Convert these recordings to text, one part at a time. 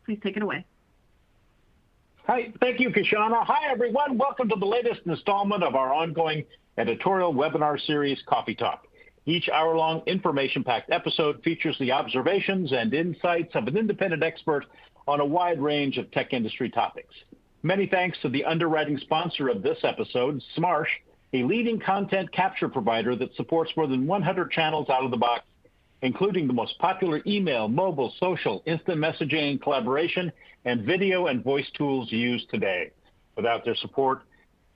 please take it away. Hi, thank you, Kishana. Hi, everyone. Welcome to the latest installment of our ongoing editorial webinar series, Coffee Talk. Each hour-long information-packed episode features the observations and insights of an independent expert on a wide range of tech industry topics. Many thanks to the underwriting sponsor of this episode, Smarsh, a leading content capture provider that supports more than 100 channels out of the box, including the most popular email, mobile, social, instant messaging and collaboration, and video and voice tools used today. Without their support,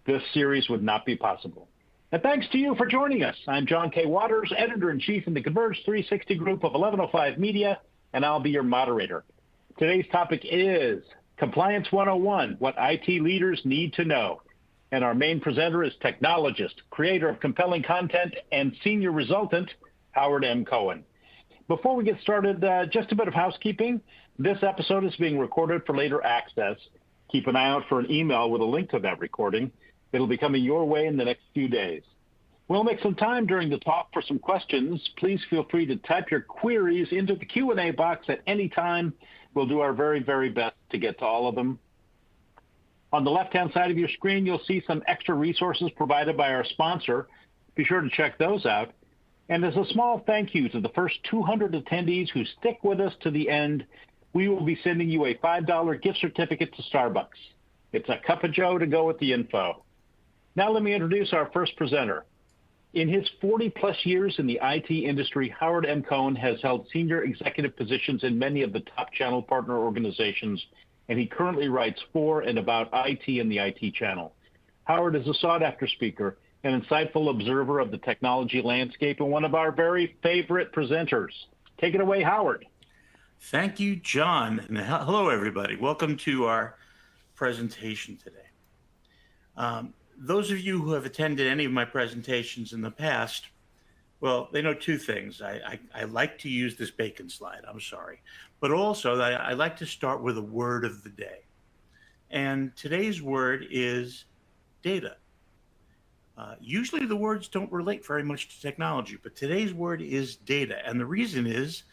this series would not be possible. And thanks to you for joining us. I'm John K. Waters, Editor-in-Chief in the Converge 360 Group of 1105 Media, and I'll be your moderator. Today's topic is Compliance 101, what IT leaders need to know. And our main presenter is technologist, creator of compelling content, and senior resultant, Howard M. Cohen. Before we get started, just a bit of housekeeping. This episode is being recorded for later access. Keep an eye out for an email with a link to that recording. It'll be coming your way in the next few days. We'll make some time during the talk for some questions. Please feel free to type your queries into the Q&A box at any time. We'll do our very, very best to get to all of them. On the left-hand side of your screen, you'll see some extra resources provided by our sponsor. Be sure to check those out. And as a small thank you to the first 200 attendees who stick with us to the end, we will be sending you a $5 gift certificate to Starbucks. It's a cup of joe to go with the info. Now let me introduce our first presenter. In his 40-plus years in the IT industry, Howard M. Cohen has held senior executive positions in many of the top channel partner organizations, and he currently writes for and about IT and the IT channel. Howard is a sought-after speaker, an insightful observer of the technology landscape, and one of our very favorite presenters. Take it away, Howard. Thank you, John. And hello, everybody. Welcome to our presentation today. Those of you who have attended any of my presentations in the past, well, they know two things. I like to use this bacon slide, I'm sorry. But also, I like to start with a word of the day. And today's word is data. Usually the words don't relate very much to technology, but today's word is data. And the reason is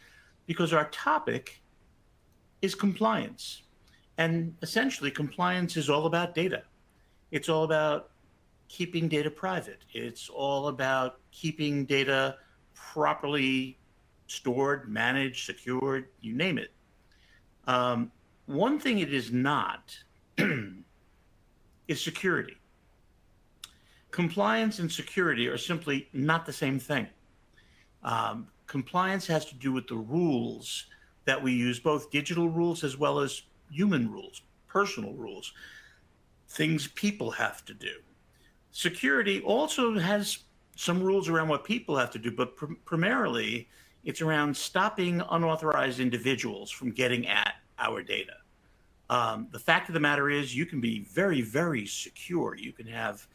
because our topic is compliance. And essentially, compliance is all about data. It's all about keeping data private. It's all about keeping data properly stored, managed, secured, you name it. One thing it is not is security. Compliance and security are simply not the same thing. Compliance has to do with the rules that we use, both digital rules as well as human rules, personal rules, things people have to do. Security also has some rules around what people have to do, but primarily it's around stopping unauthorized individuals from getting at our data. The fact of the matter is you can be very, very secure. You can have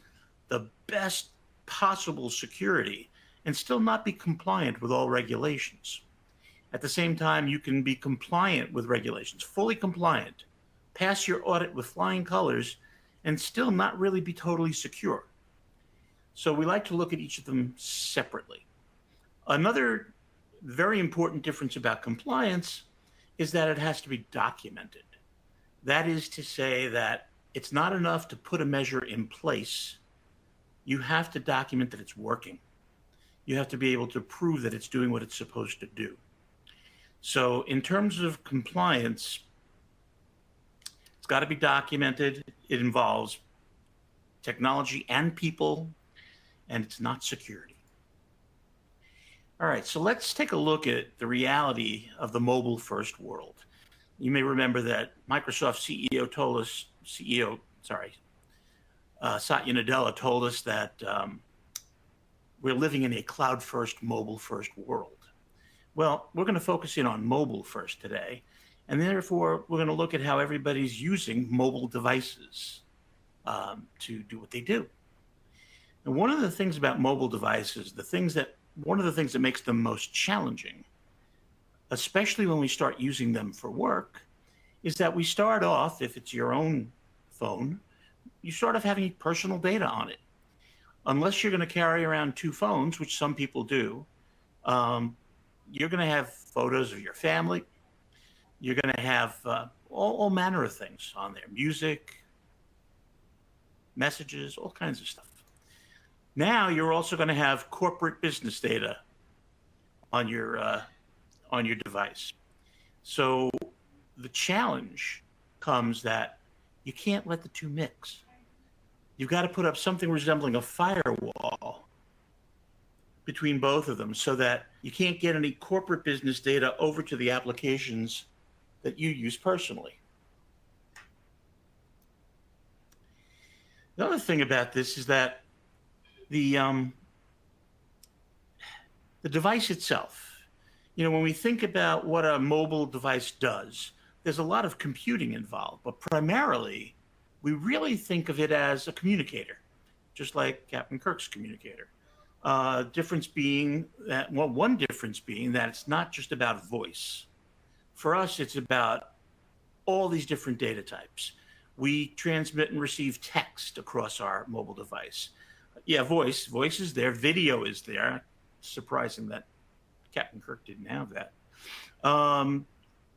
the best possible security and still not be compliant with all regulations. At the same time, you can be compliant with regulations, fully compliant, pass your audit with flying colors, and still not really be totally secure. So we like to look at each of them separately. Another very important difference about compliance is that it has to be documented. That is to say that it's not enough to put a measure in place. You have to document that it's working. You have to be able to prove that it's doing what it's supposed to do. So in terms of compliance, it's got to be documented. It involves technology and people, and it's not security. All right, so let's take a look at the reality of the mobile-first world. You may remember that Microsoft Satya Nadella told us that we're living in a cloud-first, mobile-first world. Well, we're going to focus in on mobile first today, and therefore we're going to look at how everybody's using mobile devices to do what they do. And one of the things about mobile devices, one of the things that makes them most challenging, especially when we start using them for work, is that we start off, if it's your own phone, you start off having personal data on it. Unless you're going to carry around two phones, which some people do, you're going to have photos of your family. You're going to have all manner of things on there, music, messages, all kinds of stuff. Now you're also going to have corporate business data on your device. So the challenge comes that you can't let the two mix. You've got to put up something resembling a firewall between both of them so that you can't get any corporate business data over to the applications that you use personally. The other thing about this is that the device itself, when we think about what a mobile device does, there's a lot of computing involved, but primarily we really think of it as a communicator, just like Captain Kirk's communicator. Difference being that, one difference being that it's not just about voice. For us, it's about all these different data types. We transmit and receive text across our mobile device. Yeah, voice is there. Video is there. Surprising that Captain Kirk didn't have that.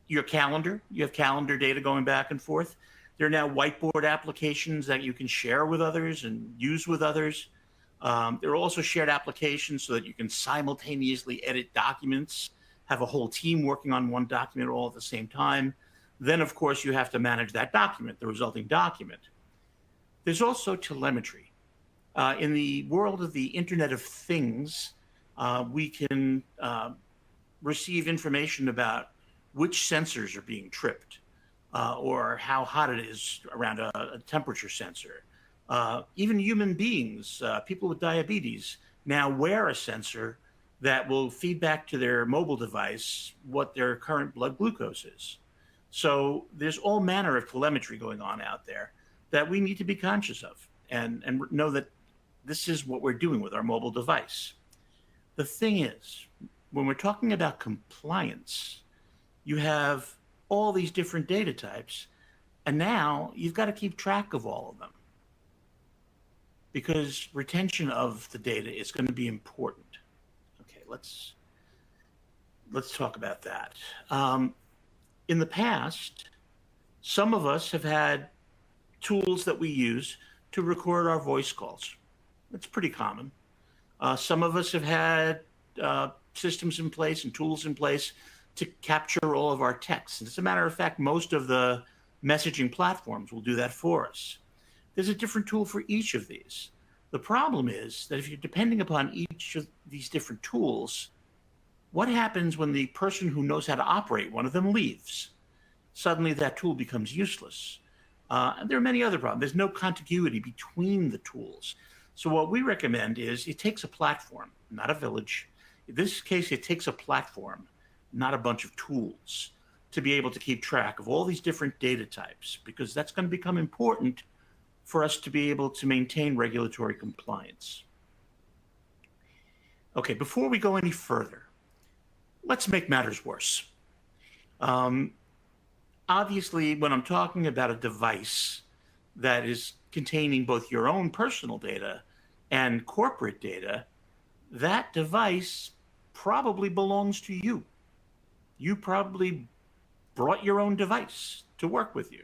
Your calendar, you have calendar data going back and forth. There are now whiteboard applications that you can share with others and use with others. There are also shared applications so that you can simultaneously edit documents, have a whole team working on one document all at the same time. Then, of course, you have to manage that document, the resulting document. There's also telemetry. In the world of the Internet of Things, we can receive information about which sensors are being tripped or how hot it is around a temperature sensor. Even human beings, people with diabetes, now wear a sensor that will feed back to their mobile device what their current blood glucose is. So there's all manner of telemetry going on out there that we need to be conscious of and know that this is what we're doing with our mobile device. The thing is, when we're talking about compliance, you have all these different data types, and now you've got to keep track of all of them because retention of the data is going to be important. Okay, let's talk about that. In the past, some of us have had tools that we use to record our voice calls. That's pretty common. Some of us have had systems in place and tools in place to capture all of our texts. And as a matter of fact, most of the messaging platforms will do that for us. There's a different tool for each of these. The problem is that if you're depending upon each of these different tools, what happens when the person who knows how to operate one of them leaves? Suddenly that tool becomes useless. And there are many other problems. There's no contiguity between the tools. So what we recommend is it takes a platform, not a village. In this case, it takes a platform, not a bunch of tools, to be able to keep track of all these different data types, because that's going to become important for us to be able to maintain regulatory compliance. Okay, before we go any further, let's make matters worse. Obviously, when I'm talking about a device that is containing both your own personal data and corporate data, that device probably belongs to you. You probably brought your own device to work with you.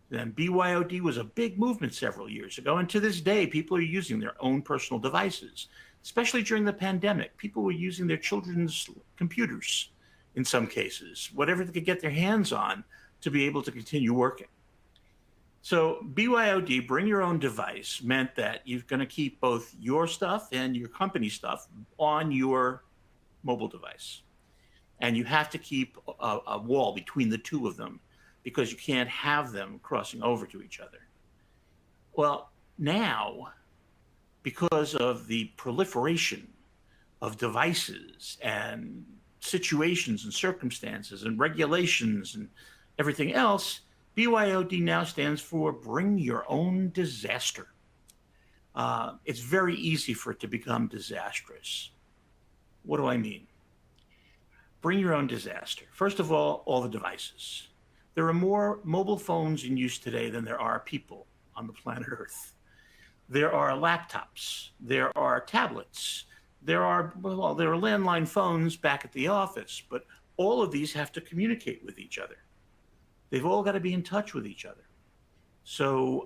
And BYOD was a big movement several years ago, and to this day, people are using their own personal devices. Especially during the pandemic, people were using their children's computers in some cases, whatever they could get their hands on to be able to continue working. So BYOD, bring your own device, meant that you're going to keep both your stuff and your company stuff on your mobile device. And you have to keep a wall between the two of them because you can't have them crossing over to each other. Well, now, because of the proliferation of devices and situations and circumstances and regulations and everything else, BYOD now stands for Bring Your Own Disaster. It's very easy for it to become disastrous. What do I mean? Bring your own disaster. First of all the devices. There are more mobile phones in use today than there are people on the planet Earth. There are laptops. There are tablets. There are landline phones back at the office, but all of these have to communicate with each other. They've all got to be in touch with each other. So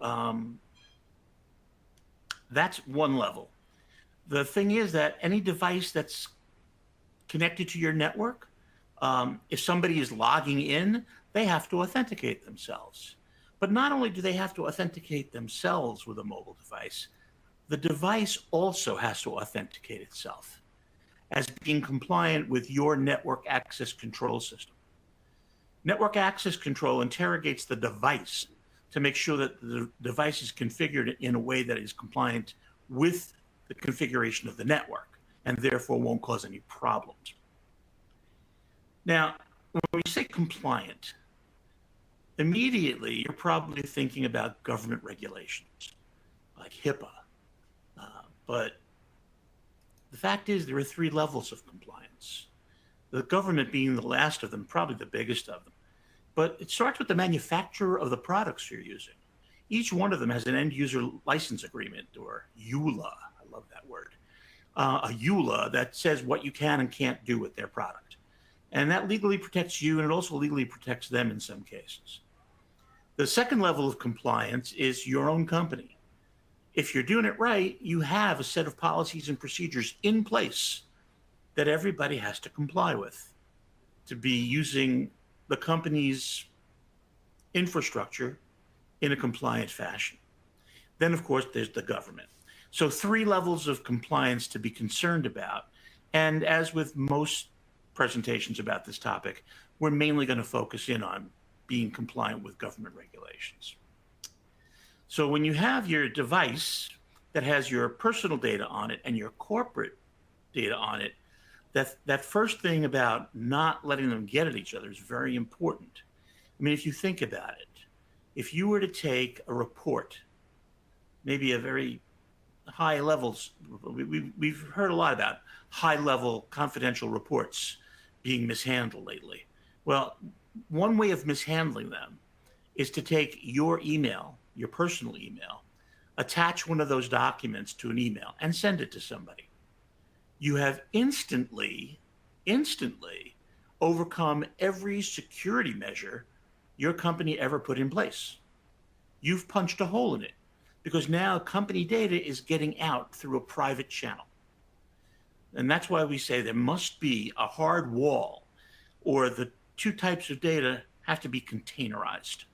that's one level. The thing is that any device that's connected to your network, if somebody is logging in, they have to authenticate themselves. But not only do they have to authenticate themselves with a mobile device, the device also has to authenticate itself as being compliant with your network access control system. Network access control interrogates the device to make sure that the device is configured in a way that is compliant with the configuration of the network and therefore won't cause any problems. Now, when we say compliant, immediately you're probably thinking about government regulations like HIPAA. But the fact is there are 3 levels of compliance, the government being the last of them, probably the biggest of them. But it starts with the manufacturer of the products you're using. Each one of them has an end user license agreement, or EULA. I love that word. A EULA that says what you can and can't do with their product. And that legally protects you, and it also legally protects them in some cases. The second level of compliance is your own company. If you're doing it right, you have a set of policies and procedures in place that everybody has to comply with to be using the company's infrastructure in a compliant fashion. Then, of course, there's the government. So 3 levels of compliance to be concerned about. And as with most presentations about this topic, we're mainly going to focus in on being compliant with government regulations. So when you have your device that has your personal data on it and your corporate data on it, that first thing about not letting them get at each other is very important. I mean, if you think about it, if you were to take a report, maybe a very high levels, we've heard a lot about high level confidential reports being mishandled lately. Well, one way of mishandling them is to take your email, your personal email, attach one of those documents to an email and send it to somebody. You have instantly overcome every security measure your company ever put in place. You've punched a hole in it because now company data is getting out through a private channel. And that's why we say there must be a hard wall, or the 2 types of data have to be containerized.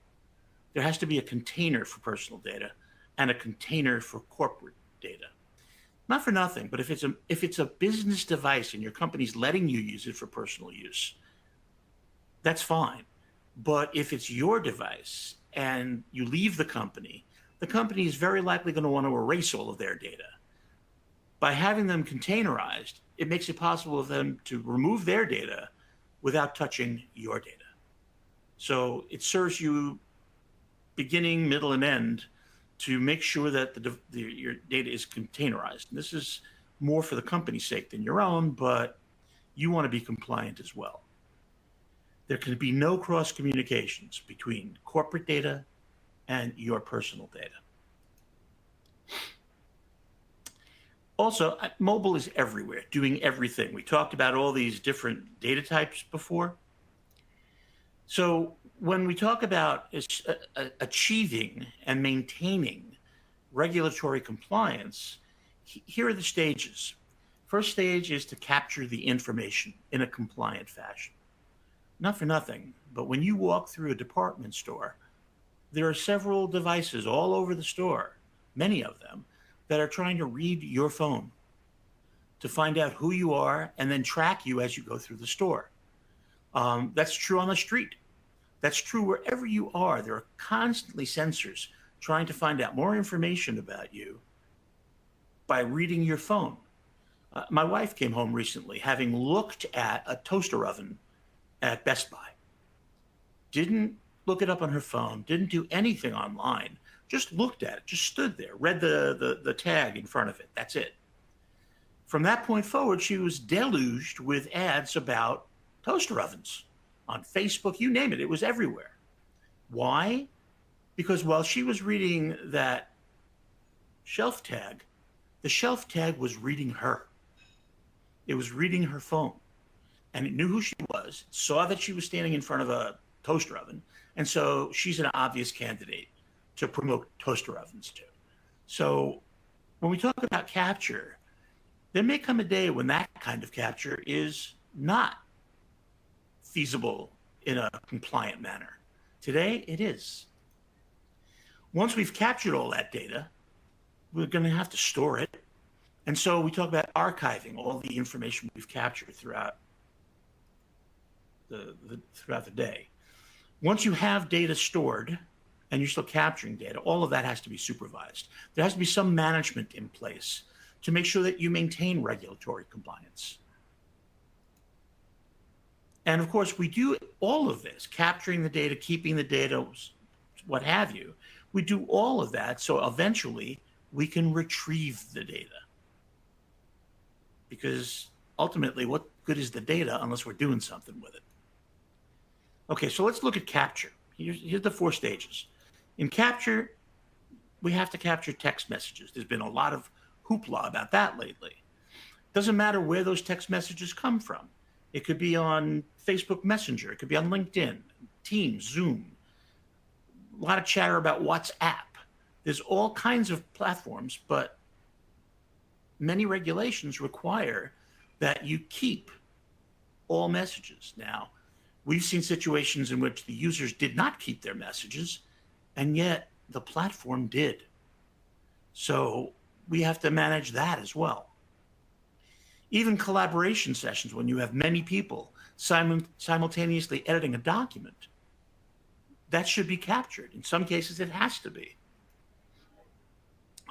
There has to be a container for personal data and a container for corporate data. Not for nothing, but if it's a business device and your company's letting you use it for personal use, that's fine. But if it's your device and you leave the company is very likely going to want to erase all of their data. By having them containerized, it makes it possible for them to remove their data without touching your data. So it serves you beginning, middle, and end to make sure that your data is containerized. And this is more for the company's sake than your own, but you want to be compliant as well. There can be no cross communications between corporate data and your personal data. Also, mobile is everywhere, doing everything. We talked about all these different data types before. So when we talk about achieving and maintaining regulatory compliance, here are the stages. First stage is to capture the information in a compliant fashion. Not for nothing, but when you walk through a department store, there are several devices all over the store, many of them, that are trying to read your phone to find out who you are and then track you as you go through the store. That's true on the street. That's true wherever you are. There are constantly sensors trying to find out more information about you by reading your phone. My wife came home recently having looked at a toaster oven at Best Buy. Didn't look it up on her phone, didn't do anything online, just looked at it, just stood there, read the tag in front of it. That's it. From that point forward, she was deluged with ads about toaster ovens on Facebook, you name it. It was everywhere. Why? Because while she was reading that shelf tag, the shelf tag was reading her. It was reading her phone. And it knew who she was, saw that she was standing in front of a toaster oven, And so she's an obvious candidate to promote toaster ovens to. So when we talk about capture, there may come a day when that kind of capture is not feasible in a compliant manner. Today, it is. Once we've captured all that data, we're going to have to store it. And so we talk about archiving all the information we've captured throughout the day. Once you have data stored and you're still capturing data, all of that has to be supervised. There has to be some management in place to make sure that you maintain regulatory compliance. And of course, we do all of this, capturing the data, keeping the data, what have you. We do all of that so eventually we can retrieve the data. Because ultimately, what good is the data unless we're doing something with it? Okay, so let's look at capture. Here's the 4 stages. In capture, we have to capture text messages. There's been a lot of hoopla about that lately. Doesn't matter where those text messages come from. It could be on Facebook Messenger. It could be on LinkedIn, Teams, Zoom. A lot of chatter about WhatsApp. There's all kinds of platforms, but many regulations require that you keep all messages. Now, we've seen situations in which the users did not keep their messages, and yet the platform did. So we have to manage that as well. Even collaboration sessions, when you have many people simultaneously editing a document, that should be captured. In some cases, it has to be.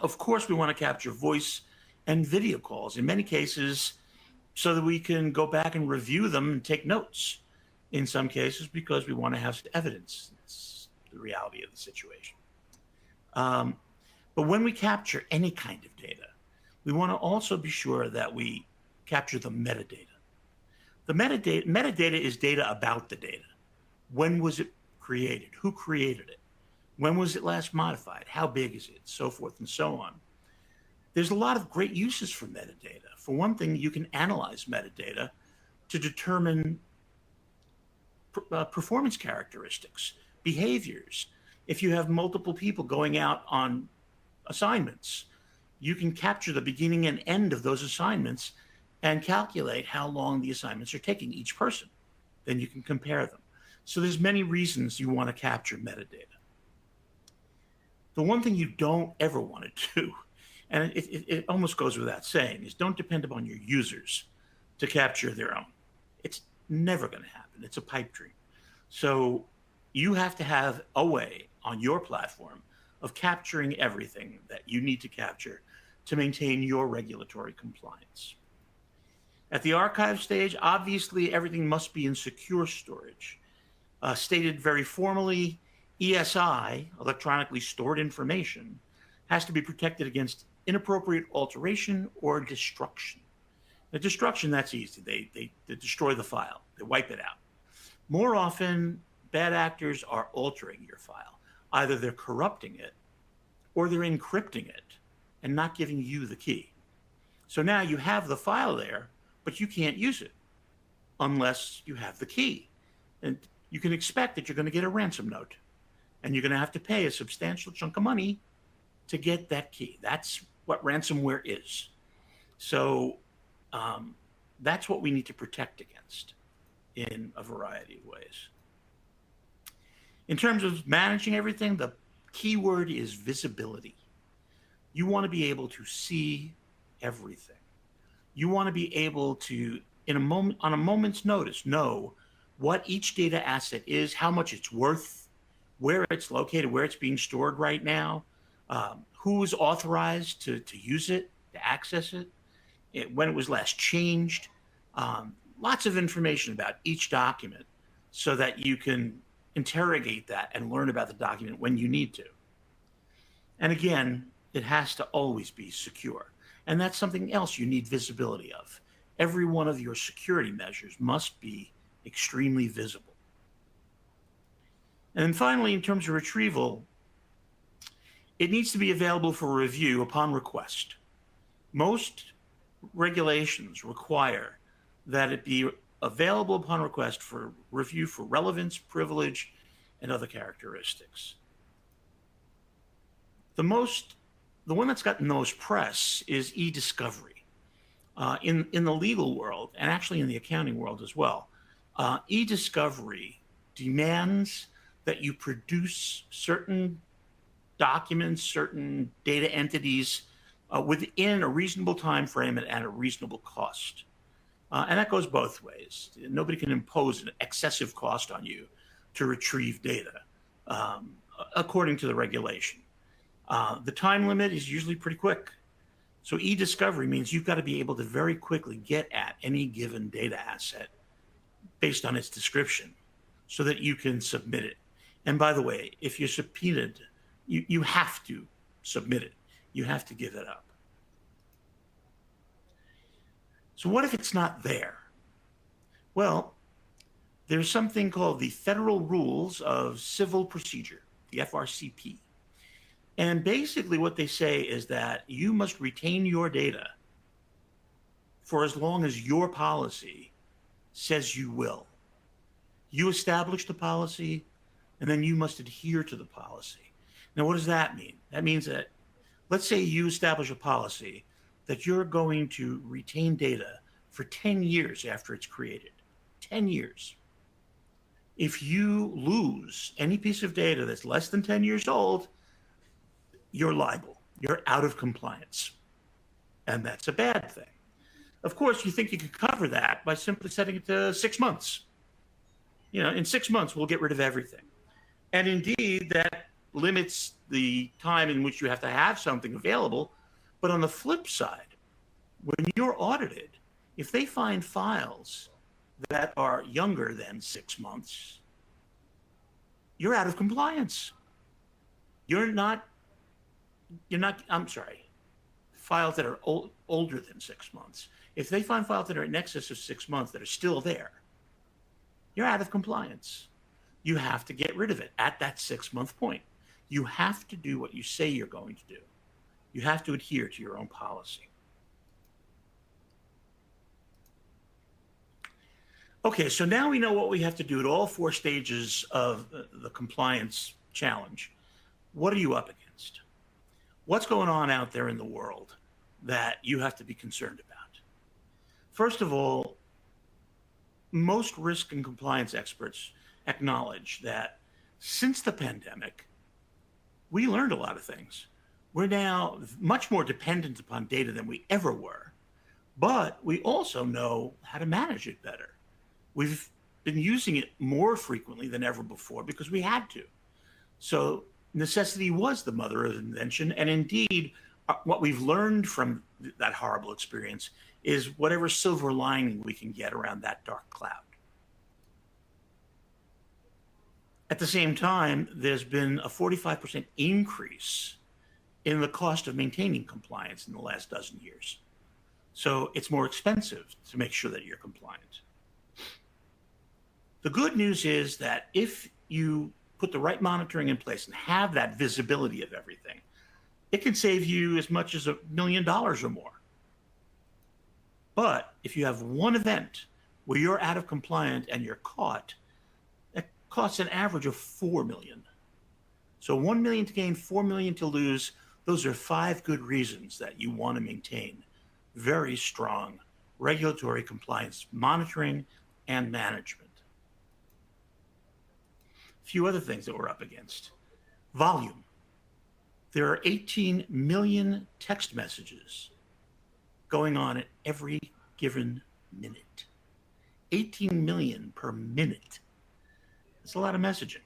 Of course, we want to capture voice and video calls, in many cases, so that we can go back and review them and take notes. In some cases, because we want to have evidence. It's the reality of the situation. But when we capture any kind of data, we want to also be sure that we capture the metadata. The metadata is data about the data. When was it created? Who created it? When was it last modified? How big is it? So forth and so on. There's a lot of great uses for metadata. For one thing, you can analyze metadata to determine performance characteristics, behaviors. If you have multiple people going out on assignments, you can capture the beginning and end of those assignments and calculate how long the assignments are taking each person. Then you can compare them. So there's many reasons you want to capture metadata. The one thing you don't ever want to do, and it almost goes without saying, is don't depend upon your users to capture their own. It's never going to happen. It's a pipe dream. So you have to have a way on your platform of capturing everything that you need to capture to maintain your regulatory compliance. At the archive stage, obviously, everything must be in secure storage. Stated very formally, ESI, electronically stored information, has to be protected against inappropriate alteration or destruction. The destruction, that's easy. They destroy the file. They wipe it out. More often, bad actors are altering your file. Either they're corrupting it or they're encrypting it and not giving you the key. So now you have the file there, but you can't use it unless you have the key. And you can expect that you're going to get a ransom note and you're going to have to pay a substantial chunk of money to get that key. That's what ransomware is. So that's what we need to protect against in a variety of ways. In terms of managing everything, the key word is visibility. You want to be able to see everything. You want to be able to, on a moment's notice, know what each data asset is, how much it's worth, where it's located, where it's being stored right now, who is authorized to use it, to access it, when it was last changed. Lots of information about each document so that you can interrogate that and learn about the document when you need to. And again, it has to always be secure. And that's something else you need visibility of. Every one of your security measures must be extremely visible. And then finally, in terms of retrieval, it needs to be available for review upon request. Most regulations require that it be available upon request for review for relevance, privilege, and other characteristics. The one that's gotten the most press is e-discovery. In the legal world, and actually in the accounting world as well, e-discovery demands that you produce certain documents, certain data entities within a reasonable time frame and at a reasonable cost. And that goes both ways. Nobody can impose an excessive cost on you to retrieve data according to the regulation. The time limit is usually pretty quick. So e-discovery means you've got to be able to very quickly get at any given data asset based on its description so that you can submit it. And by the way, if you're subpoenaed, you have to submit it. You have to give it up. So what if it's not there? Well, there's something called the Federal Rules of Civil Procedure, the FRCP. And basically what they say is that you must retain your data for as long as your policy says you will. You establish the policy, and then you must adhere to the policy. Now, what does that mean? That means that, let's say you establish a policy that you're going to retain data for 10 years after it's created. 10 years. If you lose any piece of data that's less than 10 years old, you're liable. You're out of compliance. And that's a bad thing. Of course, you think you could cover that by simply setting it to 6 months. In 6 months, we'll get rid of everything. And indeed, that limits the time in which you have to have something available. But on the flip side, when you're audited, if they find files that are younger than 6 months, you're out of compliance. Files that are older than 6 months. If they find files that are in excess of 6 months that are still there, you're out of compliance. You have to get rid of it at that 6 month point. You have to do what you say you're going to do. You have to adhere to your own policy. Okay, so now we know what we have to do at all 4 stages of the compliance challenge. What are you up against? What's going on out there in the world that you have to be concerned about? First of all, most risk and compliance experts acknowledge that since the pandemic, we learned a lot of things. We're now much more dependent upon data than we ever were, but we also know how to manage it better. We've been using it more frequently than ever before because we had to. So necessity was the mother of invention. And indeed, what we've learned from that horrible experience is whatever silver lining we can get around that dark cloud. At the same time, there's been a 45% increase in the cost of maintaining compliance in the last dozen years. So it's more expensive to make sure that you're compliant. The good news is that if you put the right monitoring in place and have that visibility of everything, it can save you as much as $1 million or more. But if you have one event where you're out of compliance and you're caught, it costs an average of $4 million. So $1 million to gain, $4 million to lose. Those are 5 good reasons that you want to maintain very strong regulatory compliance monitoring and management. A few other things that we're up against. Volume. There are 18 million text messages going on at every given minute. 18 million per minute. That's a lot of messaging.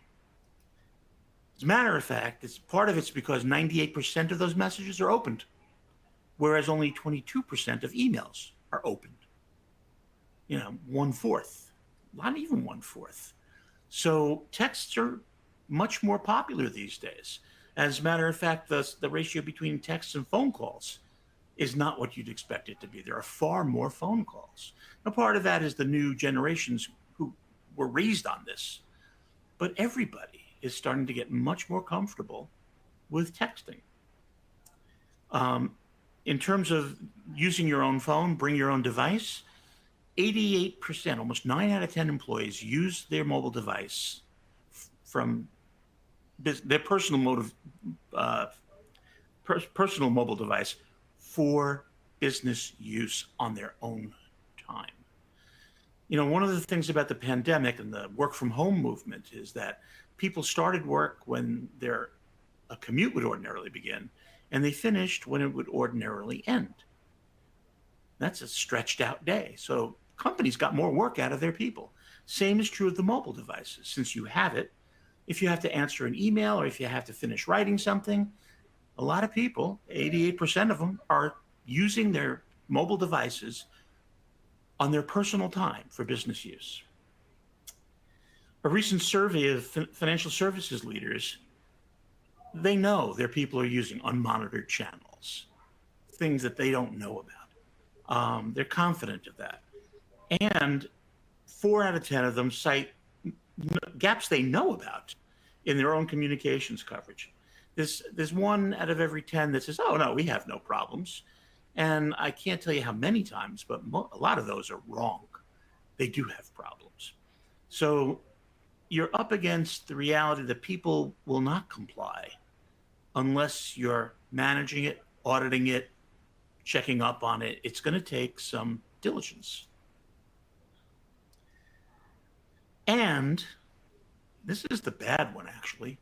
As a matter of fact, part of it's because 98% of those messages are opened, whereas only 22% of emails are opened. 1/4, not even 1/4. So texts are much more popular these days. As a matter of fact, the ratio between texts and phone calls is not what you'd expect it to be. There are far more phone calls. Now, part of that is the new generations who were raised on this. But everybody is starting to get much more comfortable with texting. In terms of using your own phone, bring your own device, 88%, almost 9 out of 10 employees use their mobile device from their personal mobile device for business use on their own time. One of the things about the pandemic and the work from home movement is that people started work when a commute would ordinarily begin, and they finished when it would ordinarily end. That's a stretched out day. So companies got more work out of their people. Same is true of the mobile devices. Since you have it, if you have to answer an email or if you have to finish writing something, a lot of people, 88% of them, are using their mobile devices on their personal time for business use. A recent survey of financial services leaders, they know their people are using unmonitored channels, things that they don't know about. They're confident of that. And 4 out of 10 of them cite gaps they know about in their own communications coverage. There's 1 out of every 10 that says, oh, no, we have no problems. And I can't tell you how many times, but a lot of those are wrong. They do have problems. So you're up against the reality that people will not comply unless you're managing it, auditing it, checking up on it. It's going to take some diligence. And this is the bad one, actually.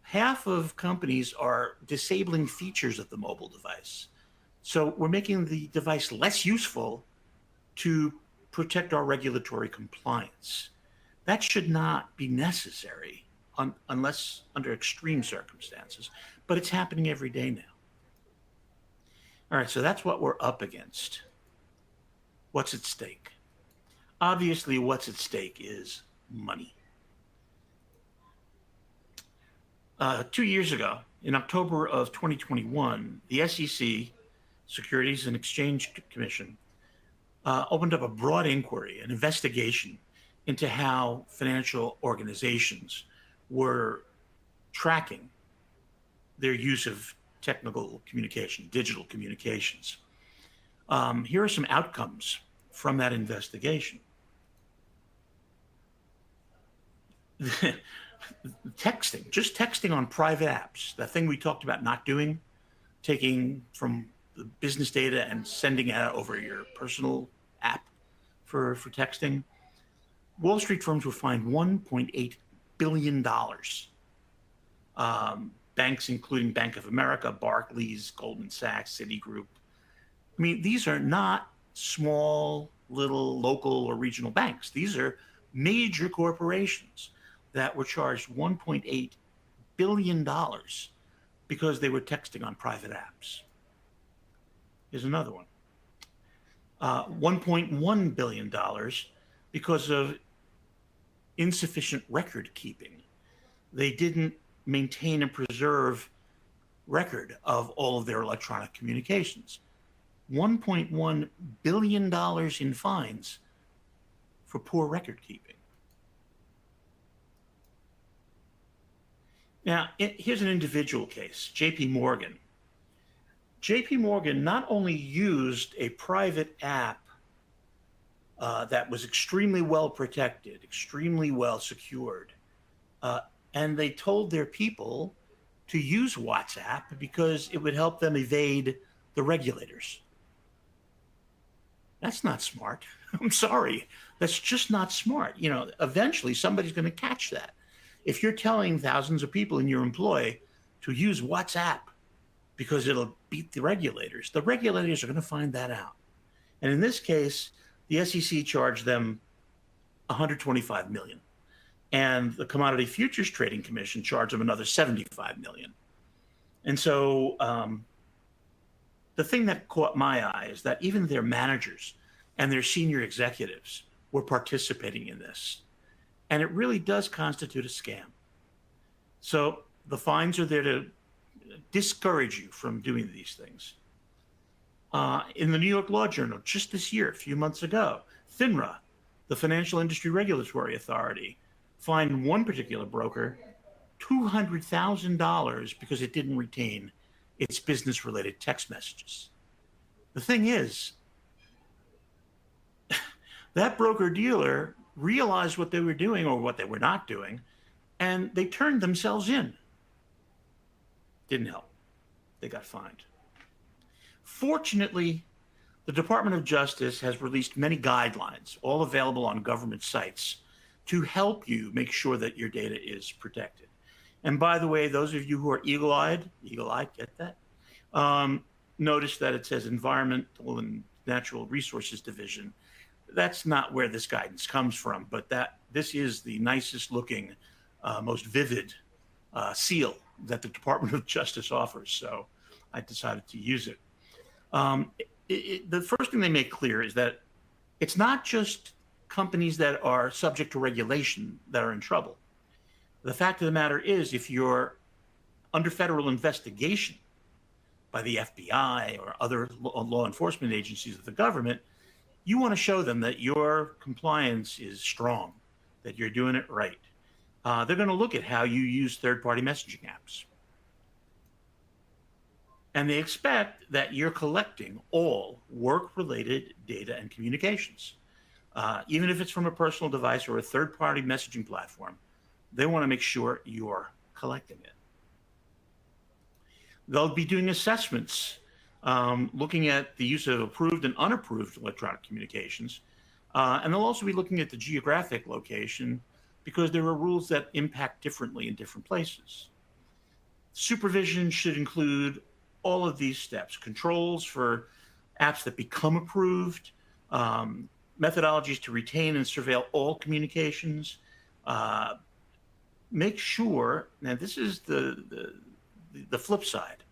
Half of companies are disabling features of the mobile device. So we're making the device less useful to protect our regulatory compliance. That should not be necessary unless under extreme circumstances, but it's happening every day now. All right, so that's what we're up against. What's at stake? Obviously, what's at stake is money. 2 years ago, in October of 2021, the SEC, Securities and Exchange Commission, opened up a broad inquiry, an investigation into how financial organizations were tracking their use of technical communication, digital communications. Here are some outcomes from that investigation. Just texting on private apps, that thing we talked about not doing, taking from the business data and sending it out over your personal app for texting. Wall Street firms were fined $1.8 billion. Banks, including Bank of America, Barclays, Goldman Sachs, Citigroup. I mean, these are not small, little local or regional banks. These are major corporations that were charged $1.8 billion because they were texting on private apps. Here's another one. $1.1 billion because of insufficient record keeping. They didn't maintain and preserve record of all of their electronic communications. $1.1 billion in fines for poor record keeping. Now, here's an individual case, JP Morgan. JP Morgan not only used a private app that was extremely well protected, extremely well secured, and they told their people to use WhatsApp because it would help them evade the regulators. That's not smart. I'm sorry. That's just not smart. Eventually somebody's going to catch that. If you're telling thousands of people in your employ to use WhatsApp because it'll beat the regulators are going to find that out. And in this case, the SEC charged them $125 million. And the Commodity Futures Trading Commission charged them another $75 million. And so the thing that caught my eye is that even their managers and their senior executives were participating in this. And it really does constitute a scam. So the fines are there to discourage you from doing these things. In the New York Law Journal, just this year, a few months ago, FINRA, the Financial Industry Regulatory Authority, fined one particular broker $200,000 because it didn't retain its business-related text messages. The thing is, that broker-dealer realized what they were doing or what they were not doing, and they turned themselves in. Didn't help. They got fined. Fortunately, the Department of Justice has released many guidelines, all available on government sites, to help you make sure that your data is protected. And by the way, those of you who are eagle-eyed, get that? Notice that it says Environmental and Natural Resources Division. That's not where this guidance comes from, but this is the nicest looking, most vivid seal that the Department of Justice offers. So I decided to use it. The first thing they make clear is that it's not just companies that are subject to regulation that are in trouble. The fact of the matter is, if you're under federal investigation by the FBI or other law enforcement agencies of the government, you want to show them that your compliance is strong, that you're doing it right. They're going to look at how you use third-party messaging apps. And they expect that you're collecting all work-related data and communications. Even if it's from a personal device or a third-party messaging platform, they want to make sure you're collecting it. They'll be doing assessments, looking at the use of approved and unapproved electronic communications. And they'll also be looking at the geographic location, because there are rules that impact differently in different places. Supervision should include all of these steps: controls for apps that become approved, methodologies to retain and surveil all communications. Make sure, now this is the flip side.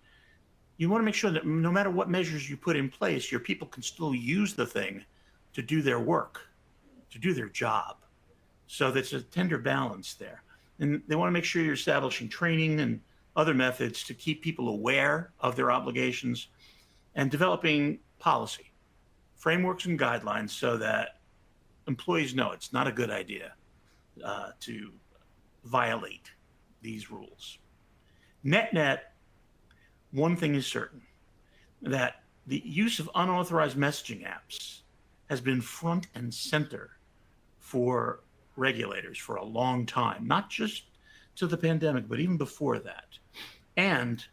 You want to make sure that no matter what measures you put in place, your people can still use the thing to do their work, to do their job. So there's a tender balance there. And they want to make sure you're establishing training and other methods to keep people aware of their obligations, and developing policy, frameworks and guidelines so that employees know it's not a good idea to violate these rules. Net, one thing is certain, that the use of unauthorized messaging apps has been front and center for regulators for a long time, not just to the pandemic, but even before that. And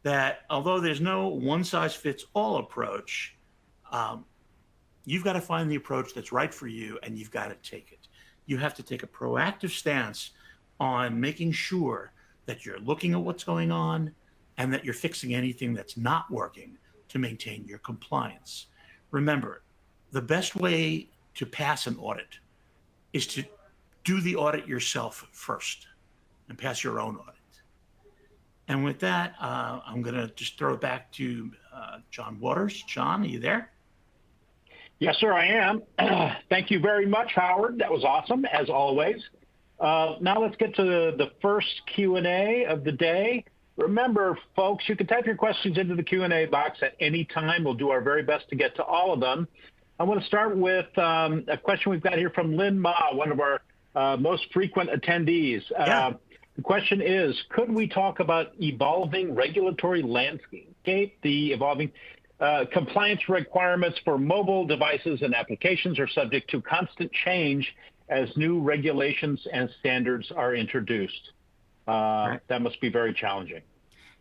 that although there's no one-size-fits-all approach, you've got to find the approach that's right for you, and you've got to take it. You have to take a proactive stance on making sure that you're looking at what's going on and that you're fixing anything that's not working to maintain your compliance. Remember, the best way to pass an audit is to do the audit yourself first and pass your own audit. And with that, I'm going to just throw it back to John Waters. John, are you there? Yes, sir, I am. Thank you very much, Howard. That was awesome, as always. Now let's get to the first Q&A of the day. Remember, folks, you can type your questions into the Q&A box at any time. We'll do our very best to get to all of them. I want to start with a question we've got here from Lynn Ma, one of our most frequent attendees. Yeah. The question is, could we talk about evolving regulatory landscape, the evolving compliance requirements for mobile devices and applications are subject to constant change as new regulations and standards are introduced? Right. That must be very challenging.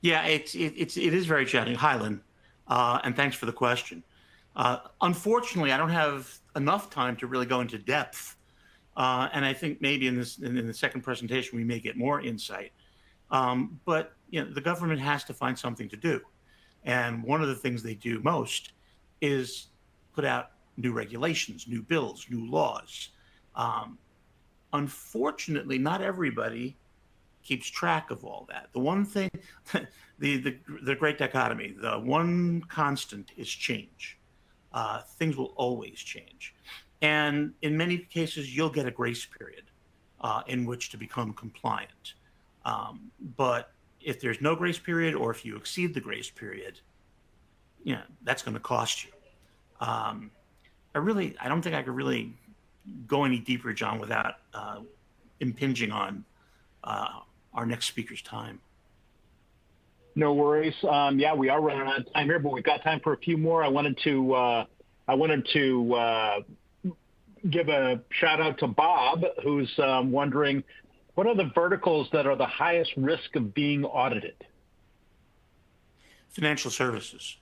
Yeah, it is very challenging. Hi, Lynn, and thanks for the question. Unfortunately, I don't have enough time to really go into depth, and I think maybe in the second presentation we may get more insight. But the government has to find something to do, and one of the things they do most is put out new regulations, new bills, new laws. Unfortunately, not everybody keeps track of all that. The one thing, the great dichotomy, the one constant is change. Things will always change. And in many cases, you'll get a grace period in which to become compliant. But if there's no grace period, or if you exceed the grace period, that's going to cost you. I don't think I could really go any deeper, John, without impinging on our next speaker's time. No worries. Yeah, we are running out of time here, but we've got time for a few more. I wanted to give a shout out to Bob, who's wondering what are the verticals that are the highest risk of being audited? Financial services.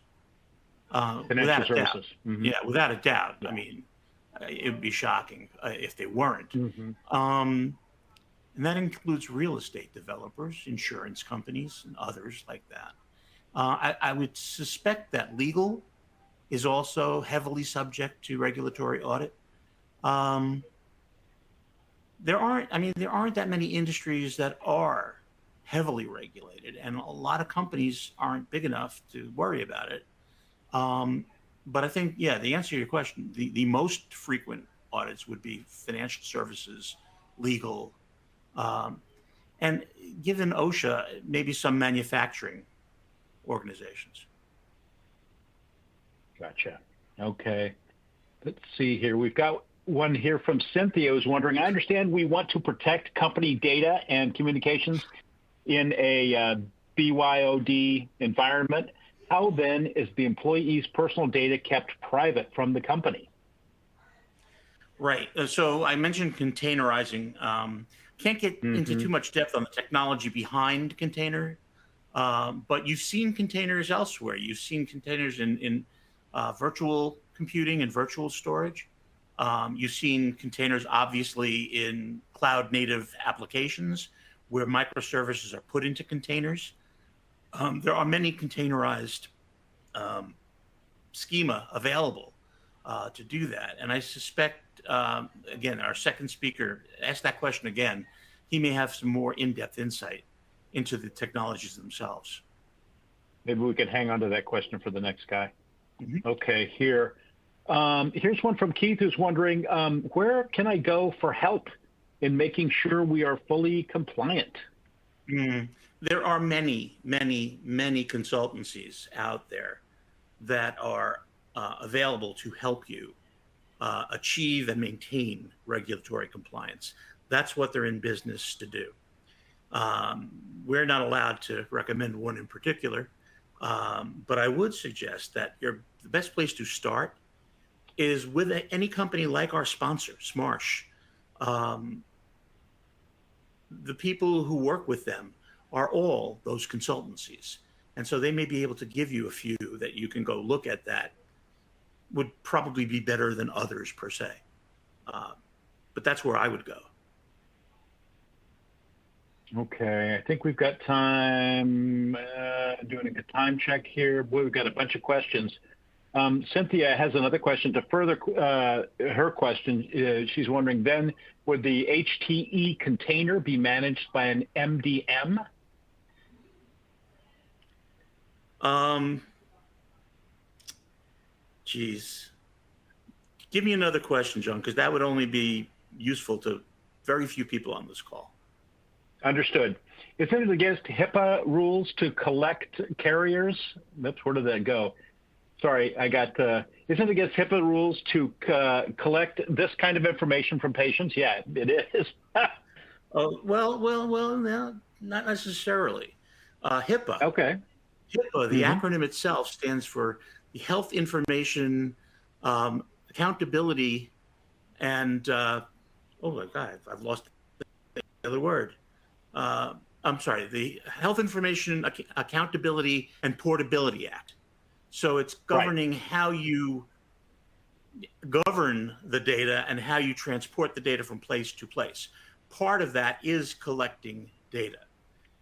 Financial services. Mm-hmm. Yeah, without a doubt. Yeah. I mean, it would be shocking if they weren't. Mm-hmm. And that includes real estate developers, insurance companies, and others like that. I would suspect that legal is also heavily subject to regulatory audit. There aren't that many industries that are heavily regulated, and a lot of companies aren't big enough to worry about it. But I think, yeah, the answer to your question, the most frequent audits would be financial services, legal, and given OSHA, maybe some manufacturing organizations. Gotcha. Okay. Let's see here. We've got one here from Cynthia who's wondering, I understand we want to protect company data and communications in a BYOD environment. How then is the employee's personal data kept private from the company? Right. So I mentioned containerizing. Can't get into too much depth on the technology behind container, but you've seen containers elsewhere. You've seen containers in virtual computing and virtual storage. You've seen containers, obviously, in cloud native applications where microservices are put into containers. There are many containerized schema available to do that. And I suspect, again, our second speaker asked that question again. He may have some more in-depth insight into the technologies themselves. Maybe we could hang on to that question for the next guy. Mm-hmm. Okay, here's one from Keith who's wondering, where can I go for help in making sure we are fully compliant? There are many, many, many consultancies out there that are available to help you achieve and maintain regulatory compliance. That's what they're in business to do. We're not allowed to recommend one in particular, but I would suggest that the best place to start is with any company like our sponsor, Smarsh. The people who work with them are all those consultancies. And so they may be able to give you a few that you can go look at that would probably be better than others per se. But that's where I would go. Okay, I think we've got time, doing a time check here. Boy, we've got a bunch of questions. Cynthia has another question to further her question. She's wondering, then, would the HTE container be managed by an MDM? Geez. Give me another question, John, because that would only be useful to very few people on this call. Understood. Is it against HIPAA rules to collect carriers? Oops, where did that go? Sorry, I got, isn't it against HIPAA rules to collect this kind of information from patients? Yeah, it is. Oh, well, no, not necessarily. HIPAA. Okay. HIPAA, the acronym itself, stands for the Health Information Accountability and, oh my God, I've lost the other word. I'm sorry, the Health Information Accountability and Portability Act. So it's governing how you govern the data and how you transport the data from place to place. Part of that is collecting data.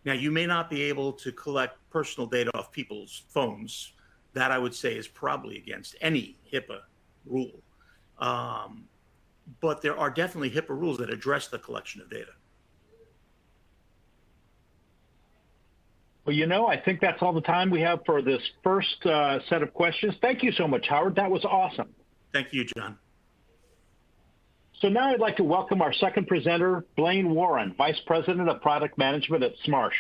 Now, you may not be able to collect personal data off people's phones. That, I would say, is probably against any HIPAA rule. But there are definitely HIPAA rules that address the collection of data. Well, you know, I think that's all the time we have for this first set of questions. Thank you so much, Howard. That was awesome. Thank you, John. So now I'd like to welcome our second presenter, Blaine Warren, Vice President of Product Management at Smarsh.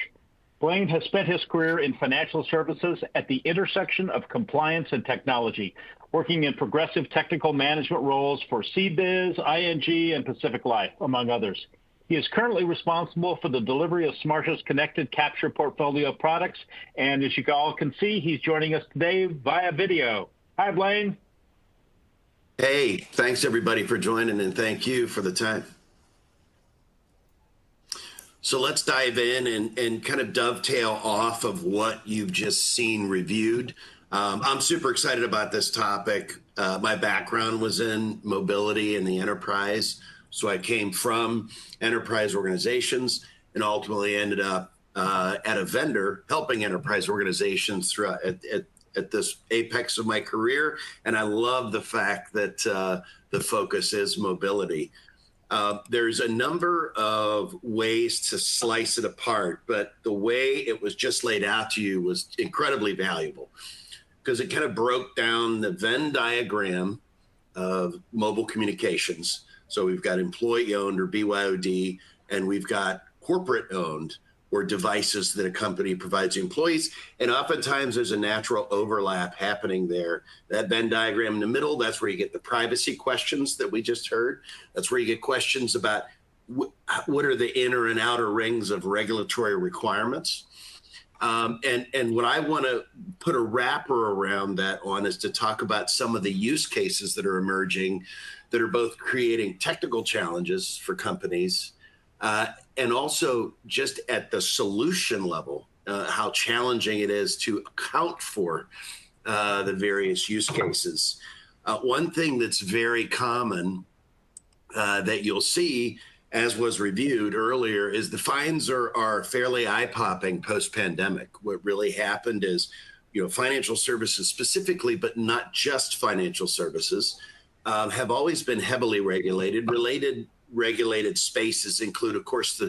Blaine has spent his career in financial services at the intersection of compliance and technology, working in progressive technical management roles for CBiz, ING, and Pacific Life, among others. He is currently responsible for the delivery of Smarsh's connected capture portfolio of products. And as you all can see, he's joining us today via video. Hi, Blaine. Hey, thanks everybody for joining, and thank you for the time. So let's dive in and kind of dovetail off of what you've just seen reviewed. I'm super excited about this topic. My background was in mobility and the enterprise. So I came from enterprise organizations and ultimately ended up at a vendor helping enterprise organizations throughout at this apex of my career. And I love the fact that the focus is mobility. There's a number of ways to slice it apart, but the way it was just laid out to you was incredibly valuable because it kind of broke down the Venn diagram of mobile communications. So we've got employee owned or BYOD, and we've got corporate owned or devices that a company provides employees. And oftentimes there's a natural overlap happening there. That Venn diagram in the middle, that's where you get the privacy questions that we just heard. That's where you get questions about what are the inner and outer rings of regulatory requirements. And what I want to put a wrapper around that on is to talk about some of the use cases that are emerging that are both creating technical challenges for companies and also just at the solution level, how challenging it is to account for the various use cases. One thing that's very common that you'll see, as was reviewed earlier, is the fines are fairly eye-popping post-pandemic. What really happened is, financial services specifically, but not just financial services, have always been heavily regulated. Regulated spaces include, of course,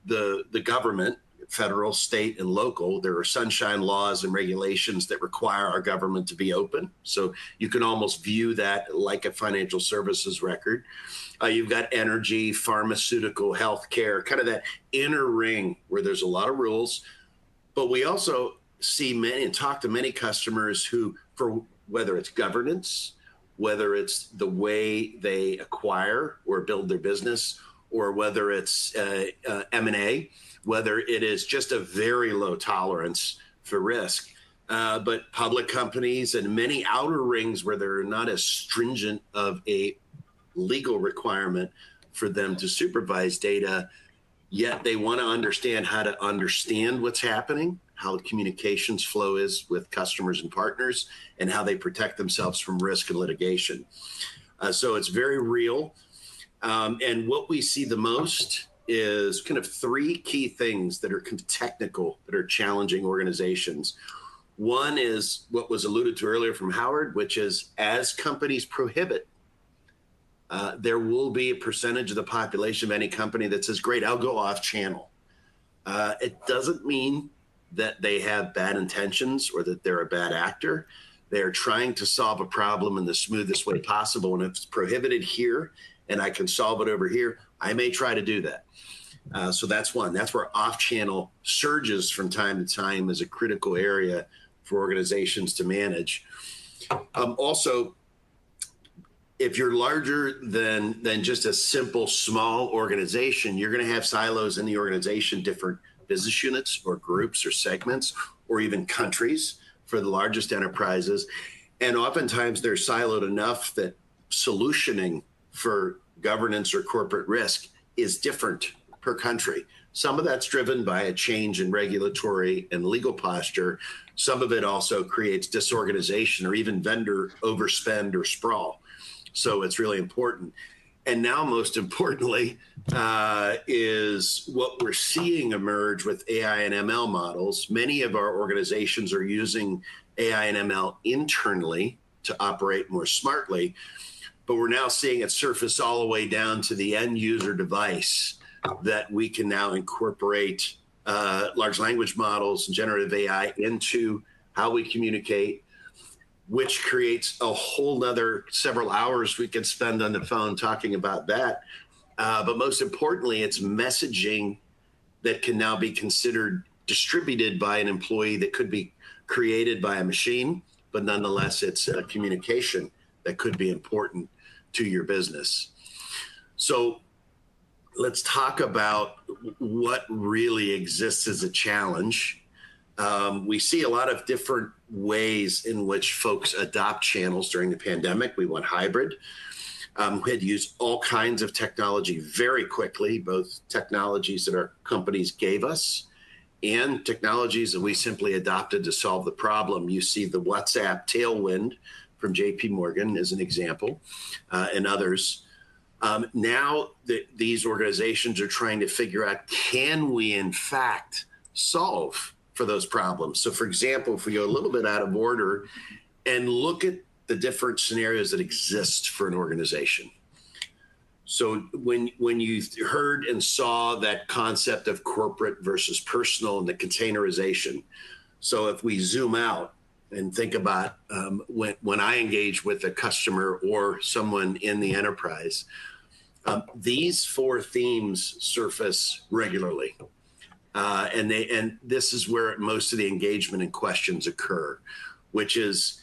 the government, federal, state, and local. There are sunshine laws and regulations that require our government to be open. So you can almost view that like a financial services record. You've got energy, pharmaceutical, healthcare, kind of that inner ring where there's a lot of rules. But we also see many and talk to many customers who, for whether it's governance, whether it's the way they acquire or build their business, or whether it's M&A, whether it is just a very low tolerance for risk. But public companies and many outer rings where they're not as stringent of a legal requirement for them to supervise data, yet they want to understand how to understand what's happening, how the communications flow is with customers and partners, and how they protect themselves from risk and litigation. So it's very real. And what we see the most is kind of three key things that are kind of technical, that are challenging organizations. One is what was alluded to earlier from Howard, which is as companies prohibit, there will be a percentage of the population of any company that says, great, I'll go off channel. It doesn't mean that they have bad intentions or that they're a bad actor. They're trying to solve a problem in the smoothest way possible. And if it's prohibited here and I can solve it over here, I may try to do that. So that's one. That's where off-channel surges from time to time as a critical area for organizations to manage. Also, if you're larger than just a simple small organization, you're going to have silos in the organization, different business units or groups or segments or even countries for the largest enterprises. And oftentimes they're siloed enough that solutioning for governance or corporate risk is different per country. Some of that's driven by a change in regulatory and legal posture. Some of it also creates disorganization or even vendor overspend or sprawl. So it's really important. And now, most importantly, is what we're seeing emerge with AI and ML models. Many of our organizations are using AI and ML internally to operate more smartly, but we're now seeing it surface all the way down to the end user device, that we can now incorporate large language models and generative AI into how we communicate, which creates a whole nother several hours we could spend on the phone talking about that. But most importantly, it's messaging that can now be considered distributed by an employee that could be created by a machine, but nonetheless, it's a communication that could be important to your business. So let's talk about what really exists as a challenge. We see a lot of different ways in which folks adopt channels during the pandemic. We went hybrid. We had to use all kinds of technology very quickly, both technologies that our companies gave us and technologies that we simply adopted to solve the problem. You see the WhatsApp tailwind from JP Morgan as an example, and others. Now these organizations are trying to figure out, can we in fact solve for those problems? So for example, if we go a little bit out of order and look at the different scenarios that exist for an organization. So when you heard and saw that concept of corporate versus personal and the containerization, so if we zoom out and think about when I engage with a customer or someone in the enterprise, these four themes surface regularly. And this is where most of the engagement and questions occur, which is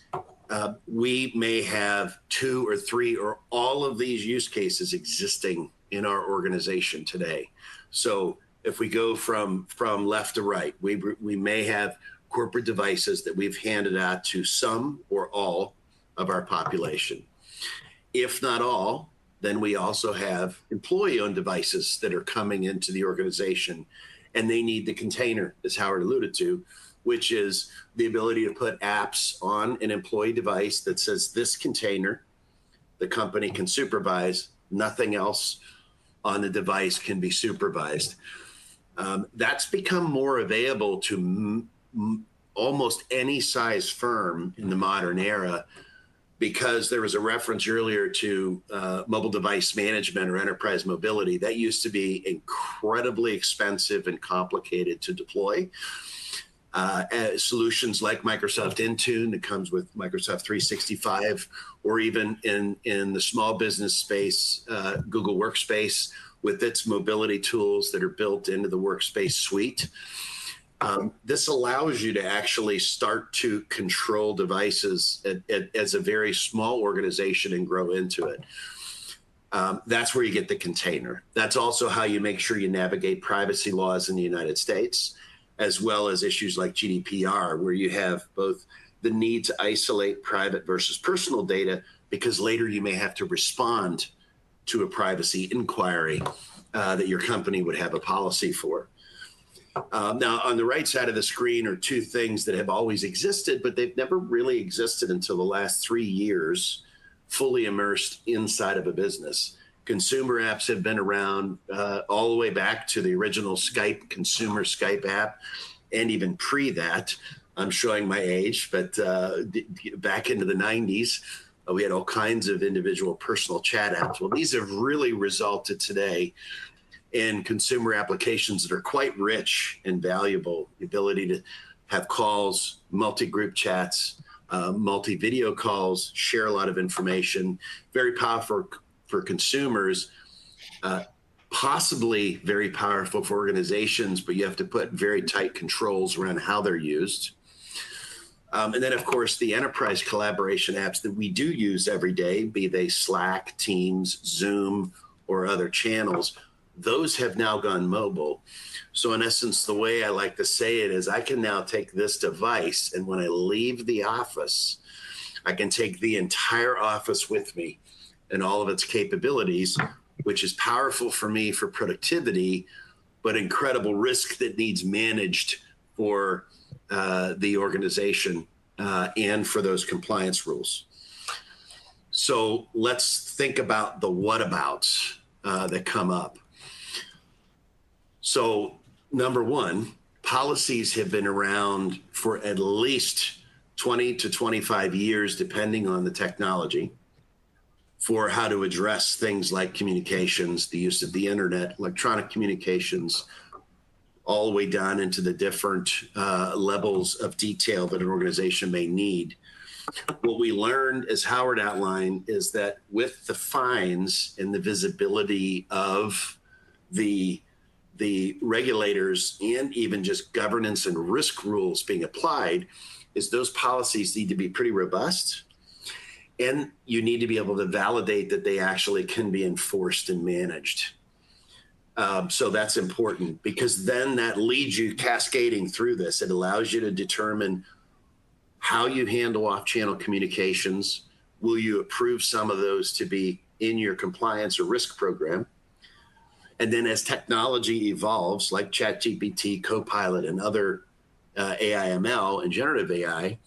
we may have 2 or 3 or all of these use cases existing in our organization today. So if we go from left to right, we may have corporate devices that we've handed out to some or all of our population. If not all, then we also have employee-owned devices that are coming into the organization, and they need the container, as Howard alluded to, which is the ability to put apps on an employee device that says this container, the company can supervise, nothing else on the device can be supervised. That's become more available to almost any size firm in the modern era, because there was a reference earlier to mobile device management or enterprise mobility. That used to be incredibly expensive and complicated to deploy. Solutions like Microsoft Intune that comes with Microsoft 365, or even in the small business space, Google Workspace with its mobility tools that are built into the Workspace suite. This allows you to actually start to control devices as a very small organization and grow into it. That's where you get the container. That's also how you make sure you navigate privacy laws in the United States, as well as issues like GDPR, where you have both the need to isolate private versus personal data, because later you may have to respond to a privacy inquiry that your company would have a policy for. Now, on the right side of the screen are 2 things that have always existed, but they've never really existed until the last 3 years, fully immersed inside of a business. Consumer apps have been around all the way back to the original Skype, consumer Skype app, and even pre that. I'm showing my age, but back into the 90s, we had all kinds of individual personal chat apps. Well, these have really resulted today in consumer applications that are quite rich and valuable. The ability to have calls, multi-group chats, multi-video calls, share a lot of information, very powerful for consumers, possibly very powerful for organizations, but you have to put very tight controls around how they're used. And then, of course, the enterprise collaboration apps that we do use every day, be they Slack, Teams, Zoom, or other channels, those have now gone mobile. So in essence, the way I like to say it is I can now take this device, and when I leave the office, I can take the entire office with me and all of its capabilities, which is powerful for me for productivity, but incredible risk that needs managed for the organization and for those compliance rules. So let's think about the whatabouts that come up. So number one, policies have been around for at least 20 to 25 years, depending on the technology, for how to address things like communications, the use of the internet, electronic communications, all the way down into the different levels of detail that an organization may need. What we learned, as Howard outlined, is that with the fines and the visibility of the regulators and even just governance and risk rules being applied, is those policies need to be pretty robust. And you need to be able to validate that they actually can be enforced and managed. So that's important, because then that leads you cascading through this. It allows you to determine how you handle off-channel communications. Will you approve some of those to be in your compliance or risk program. And then as technology evolves, like ChatGPT, Copilot, and other AI/ML and generative AI,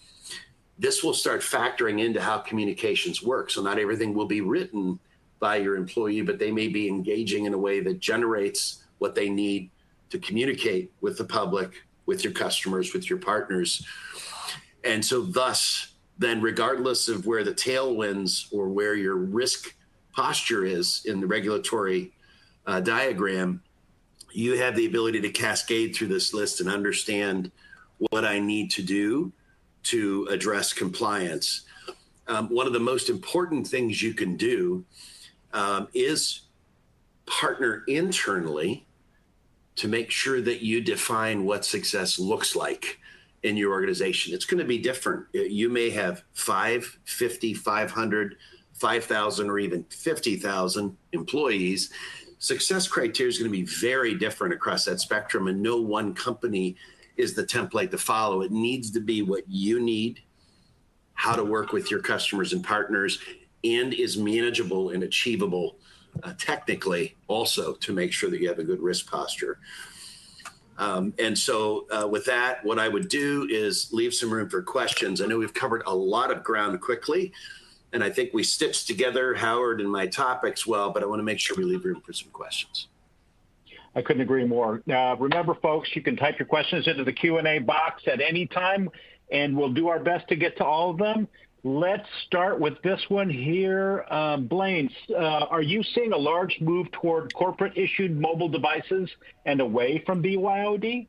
this will start factoring into how communications work. So not everything will be written by your employee, but they may be engaging in a way that generates what they need to communicate with the public, with your customers, with your partners. And so thus, then regardless of where the tailwinds or where your risk posture is in the regulatory diagram, you have the ability to cascade through this list and understand what I need to do to address compliance. One of the most important things you can do is partner internally to make sure that you define what success looks like in your organization. It's going to be different. You may have 5, 50, 500, 5,000, or even 50,000 employees. Success criteria is going to be very different across that spectrum, and no one company is the template to follow. It needs to be what you need, how to work with your customers and partners, and is manageable and achievable technically also to make sure that you have a good risk posture. And so with that, what I would do is leave some room for questions. I know we've covered a lot of ground quickly, and I think we stitched together Howard and my topics well, but I want to make sure we leave room for some questions. I couldn't agree more. Remember, folks, you can type your questions into the Q&A box at any time, and we'll do our best to get to all of them. Let's start with this one here. Blaine, are you seeing a large move toward corporate-issued mobile devices and away from BYOD?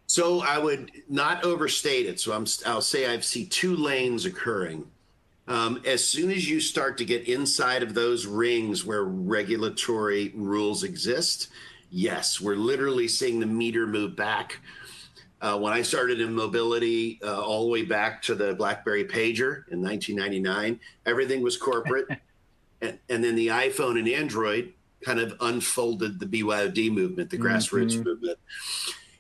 So I would not overstate it. So I'll say I see two lanes occurring. As soon as you start to get inside of those rings where regulatory rules exist, yes, we're literally seeing the meter move back. When I started in mobility, all the way back to the BlackBerry pager in 1999, everything was corporate. and then the iPhone and Android kind of unfolded the BYOD movement, the grassroots movement.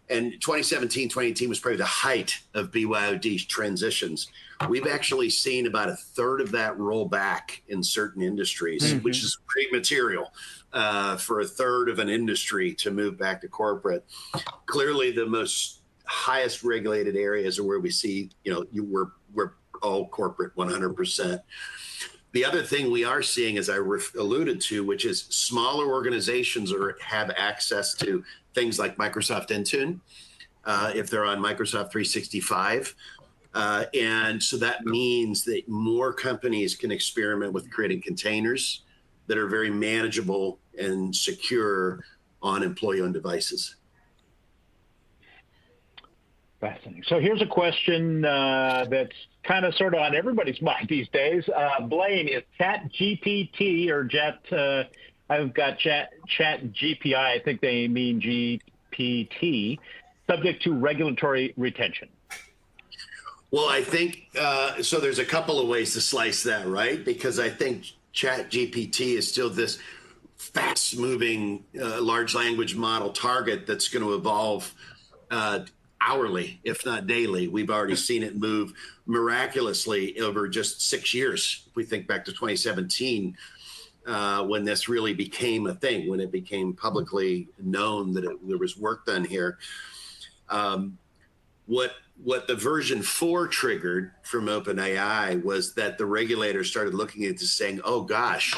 And 2017, 2018 was probably the height of BYOD transitions. We've actually seen about a third of that roll back in certain industries, which is pretty material for a third of an industry to move back to corporate. Clearly, the most highest regulated areas are where we see, we're all corporate 100%. The other thing we are seeing, as I alluded to, which is smaller organizations have access to things like Microsoft Intune, if they're on Microsoft 365. And so that means that more companies can experiment with creating containers that are very manageable and secure on employee-owned devices. Fascinating. So here's a question that's kind of sort of on everybody's mind these days. Blaine, is ChatGPT or I've got ChatGPI, I think they mean GPT, subject to regulatory retention? Well, I think, so there's a couple of ways to slice that, right? Because I think ChatGPT is still this fast-moving large language model target that's going to evolve hourly, if not daily. We've already seen it move miraculously over just 6 years. If we think back to 2017, when this really became a thing, when it became publicly known that there was work done here. What the version 4 triggered from OpenAI was that the regulators started looking at this saying, oh gosh,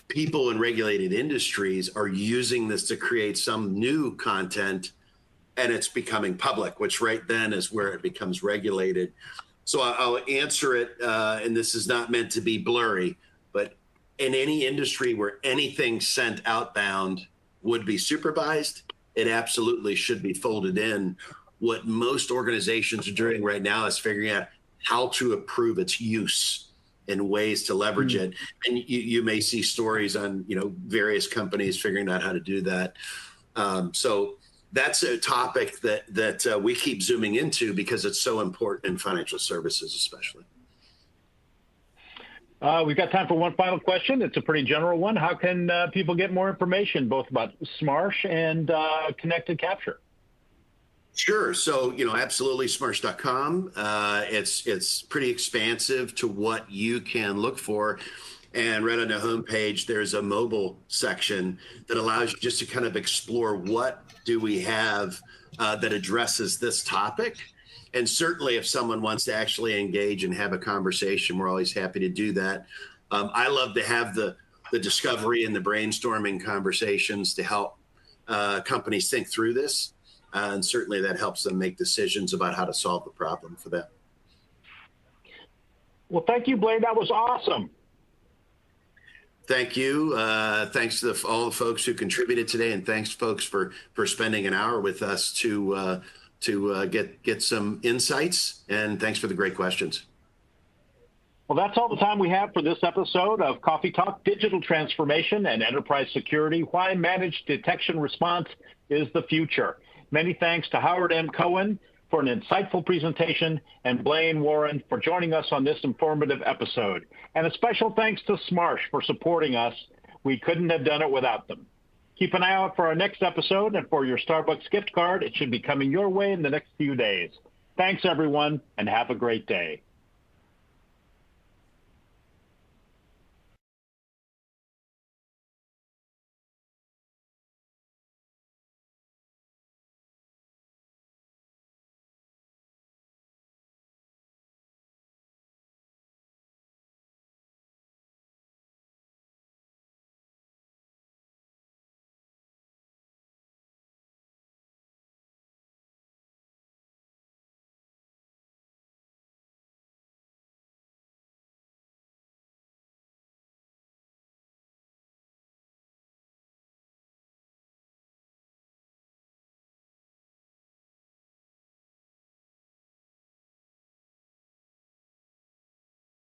people in regulated industries are using this to create some new content, and it's becoming public, which right then is where it becomes regulated. So I'll answer it, and this is not meant to be blurry, but in any industry where anything sent outbound would be supervised, it absolutely should be folded in. What most organizations are doing right now is figuring out how to approve its use and ways to leverage it. And you may see stories on, various companies figuring out how to do that. So that's a topic that we keep zooming into because it's so important in financial services, especially. We've got time for one final question. It's a pretty general one. How can people get more information, both about Smarsh and Connected Capture? Sure. So, absolutely smarsh.com. It's pretty expansive to what you can look for. And right on the homepage, there's a mobile section that allows you just to kind of explore what do we have that addresses this topic. And certainly if someone wants to actually engage and have a conversation, we're always happy to do that. I love to have the discovery and the brainstorming conversations to help companies think through this. And certainly that helps them make decisions about how to solve the problem for them. Well, thank you, Blaine. That was awesome. Thank you. Thanks to all the folks who contributed today, and thanks, folks, for spending an hour with us to get some insights. And thanks for the great questions. Well, that's all the time we have for this episode of Coffee Talk: Digital Transformation and Enterprise Security, Why Managed Detection Response is the Future. Many thanks to Howard M. Cohen for an insightful presentation, and Blaine Warren for joining us on this informative episode. And a special thanks to Smarsh for supporting us. We couldn't have done it without them. Keep an eye out for our next episode, and for your Starbucks gift card, it should be coming your way in the next few days. Thanks, everyone, and have a great day.